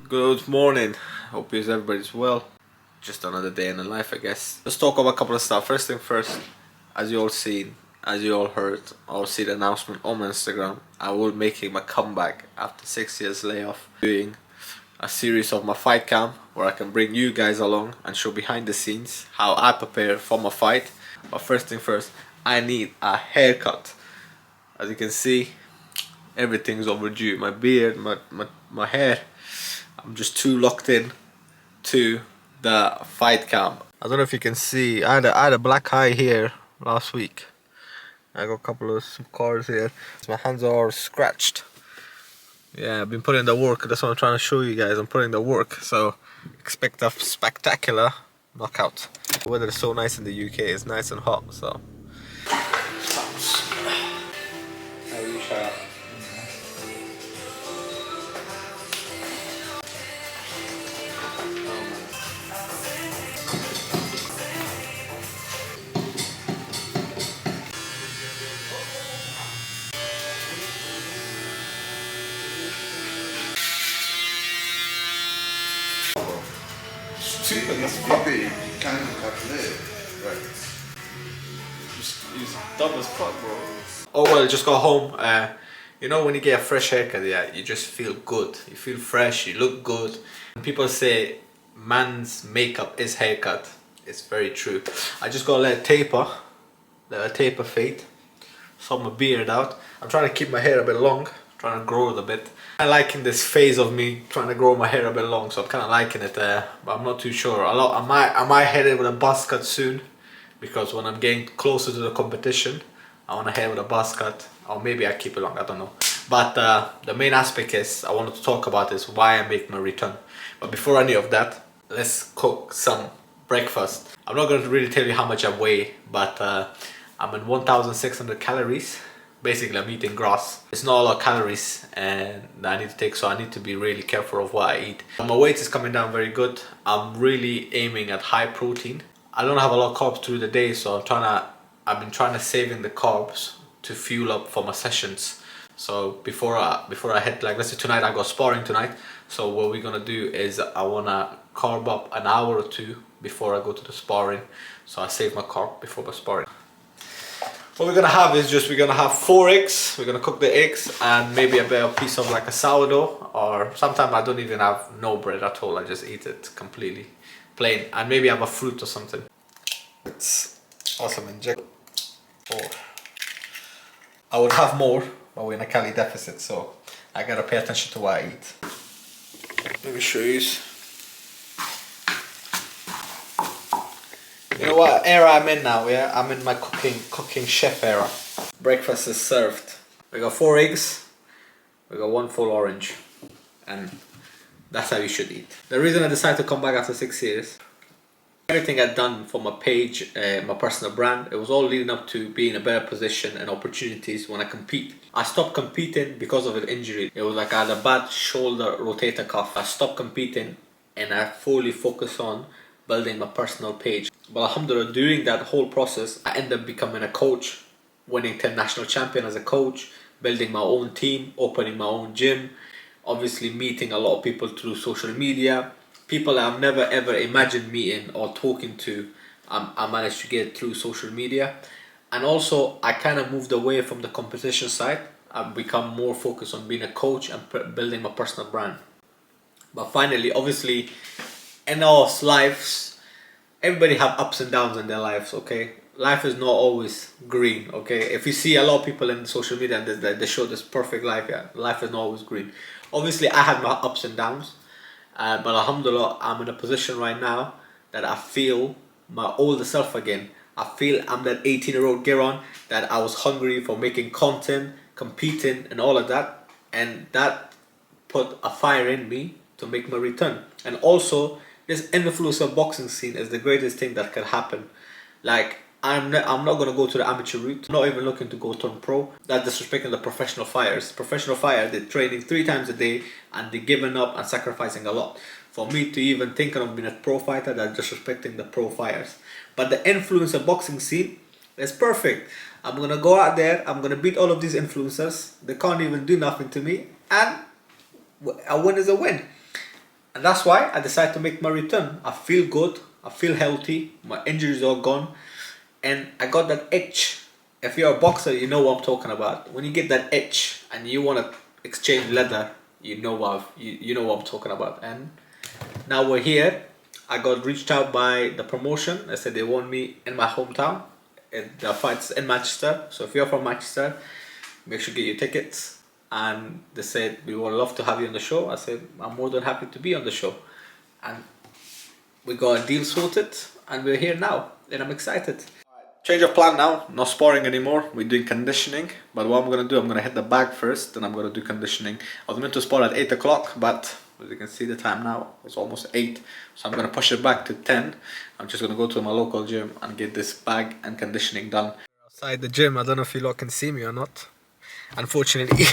Good morning. Hope everybody's well. Just another day in the life, I guess. Let's talk about a couple of stuff. First thing first, as you all seen, as you all heard, or see the announcement on my Instagram, I will be making my comeback after 6 years layoff, doing a series of my fight camp where I can bring you guys along and show behind the scenes how I prepare for my fight. But first thing first, I need a haircut. As you can see, everything's overdue. My beard, my hair. I'm just too locked in to the fight camp. I don't know if you can see, I had a black eye here last week. I got a couple of scars here. My hands are scratched. Yeah, I've been putting the work. That's what I'm trying to show you guys. I'm putting the work. So expect a spectacular knockout. The weather is so nice in the UK. It's nice and hot. So. How are you, Shah? You can't calculate. Right. He's dumb as fuck, bro. Oh well, just got home. You know when you get a fresh haircut, yeah, you just feel good. You feel fresh, you look good. When people say man's makeup is haircut, it's very true. I just got a taper fade. Sort my beard out. I'm trying to keep my hair a bit long, trying to grow it a bit. I'm liking this phase of me trying to grow my hair a bit long, so I'm kind of liking it there, but I'm not too sure. I might head with a buzz cut soon, because when I'm getting closer to the competition, I want to head with a buzz cut, or maybe I keep it long, I don't know. But the main aspect is I wanted to talk about is why I make my return. But before any of that, let's cook some breakfast. I'm not going to really tell you how much I weigh, but I'm in 1,600 calories. Basically, I'm eating grass. It's not a lot of calories and that I need to take, so I need to be really careful of what I eat. My weight is coming down very good. I'm really aiming at high protein. I don't have a lot of carbs through the day, so I've been trying to saving the carbs to fuel up for my sessions. So before I head, like let's say tonight I got sparring tonight. So what we're gonna do is I wanna carb up an hour or two before I go to the sparring. So I save my carb before the sparring. What we're gonna have is we're gonna have 4 eggs. We're gonna cook the eggs and maybe a piece of like a sourdough, or sometimes I don't even have no bread at all. I just eat it completely plain, and maybe have a fruit or something. It's awesome. Inject. I would have more, but we're in a calorie deficit, so I gotta pay attention to what I eat. Let me show you. You know what era I'm in now, yeah? I'm in my cooking chef era. Breakfast is served. We got 4 eggs, we got 1 full orange, and that's how you should eat. The reason I decided to come back after 6 years, everything I'd done for my page, my personal brand, it was all leading up to being in a better position and opportunities when I compete. I stopped competing because of an injury. It was like I had a bad shoulder rotator cuff. I stopped competing and I fully focused on building my personal page. But alhamdulillah, during that whole process, I ended up becoming a coach, winning 10 national champion as a coach, building my own team, opening my own gym, obviously meeting a lot of people through social media, people I've never ever imagined meeting or talking to. I managed to get through social media. And also I kind of moved away from the competition side. I've become more focused on being a coach and building my personal brand. But finally, obviously, in our lives, everybody have ups and downs in their lives, okay? Life is not always green, okay? If you see a lot of people in social media and they show this perfect life, yeah, life is not always green. Obviously, I had my ups and downs, but alhamdulillah, I'm in a position right now that I feel my older self again. I feel I'm that 18-year-old Giron that I was hungry for making content, competing, and all of that, and that put a fire in me to make my return. And also, this influencer boxing scene is the greatest thing that can happen. Like, I'm not gonna go to the amateur route. I'm not even looking to go turn pro. That's disrespecting the professional fighters. Professional fighters, they're training 3 times a day and they're giving up and sacrificing a lot. For me to even think of being a pro fighter, that's disrespecting the pro fighters. But the influencer boxing scene is perfect. I'm gonna go out there, I'm gonna beat all of these influencers. They can't even do nothing to me, and a win is a win. And that's why I decided to make my return. I feel good, I feel healthy, my injuries are gone, and I got that itch. If you're a boxer, you know what I'm talking about. When you get that itch and you want to exchange leather, you know what I'm talking about. And now we're here. I got reached out by the promotion. They said they want me in my hometown. The fight's in Manchester. So if you're from Manchester, make sure you get your tickets. And they said we would love to have you on the show. I said I'm more than happy to be on the show. And we got a deal sorted, and we're here now, and I'm excited. Change of plan now, no sparring anymore, we're doing conditioning. But what I'm gonna do, I'm gonna hit the bag first, then I'm gonna do conditioning. I was meant to spar at 8 o'clock, but as you can see the time now, it's almost 8. So I'm gonna push it back to 10. I'm just gonna go to my local gym and get this bag and conditioning done. Outside the gym, I don't know if you lot can see me or not. Unfortunately,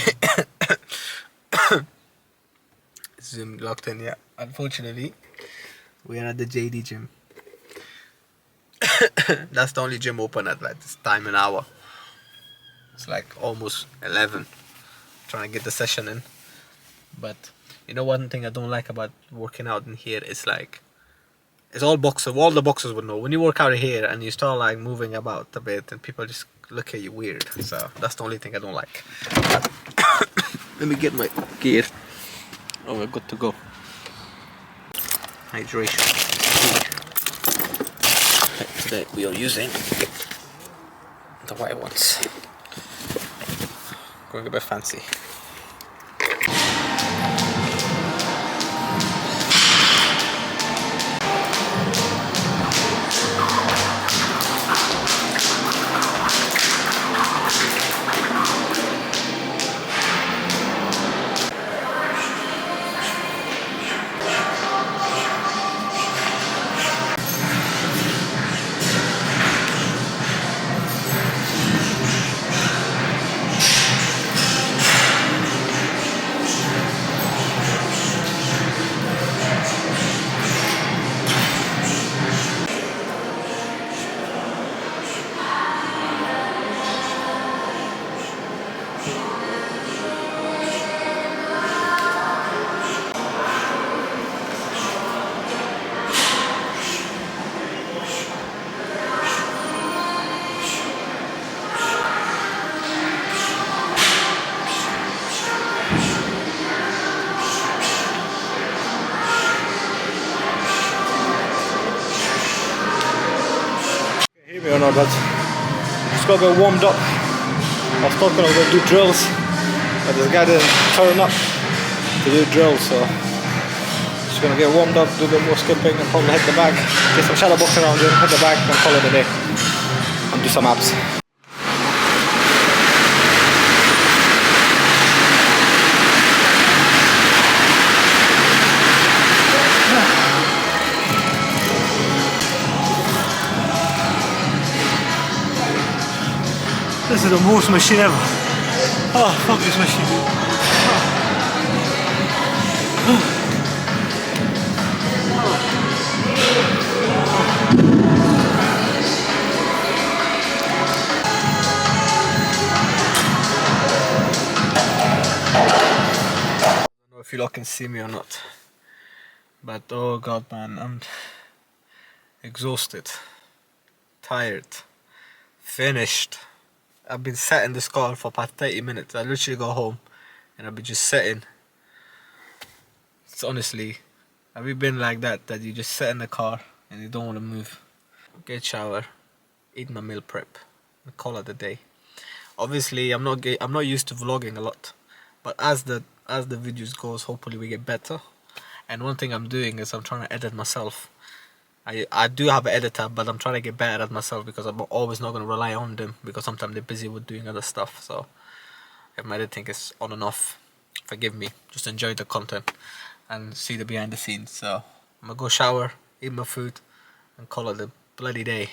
Zoom locked in, yeah. Unfortunately, we are at the JD gym. That's the only gym open at like this time and hour. It's like almost 11. Trying to get the session in. But you know, one thing I don't like about working out in here is like, it's all boxers. All the boxers would know. When you work out here and you start like moving about a bit, and people just look at you weird. So that's the only thing I don't like. Let me get my gear. Oh, we're good to go. Hydration. Today we are using the white ones. Going a bit fancy. Or not, but just gotta get warmed up. I was talking I was gonna do drills, but this guy didn't turn up to do drills, so just gonna get warmed up, do a bit more skipping, and probably hit the bag, get some shadow boxing around here, hit the bag, and call it a day, and do some abs. This is the most machine ever. Oh, fuck this machine. I don't know if you lot can see me or not, but oh god man, I'm exhausted, tired, finished. I've been sat in this car for about 30 minutes. I literally go home and I'll be just sitting. It's honestly, have you been like that you just sit in the car and you don't want to move? Get a shower, eat my meal prep, and call it a day. Obviously, I'm not used to vlogging a lot, but as the videos goes, hopefully we get better. And one thing I'm doing is I'm trying to edit myself. I do have an editor, but I'm trying to get better at myself because I'm always not going to rely on them, because sometimes they're busy with doing other stuff. So if my editing is on and off, forgive me. Just enjoy the content and see the behind the scenes. So I'm going to go shower, eat my food, and call it a bloody day.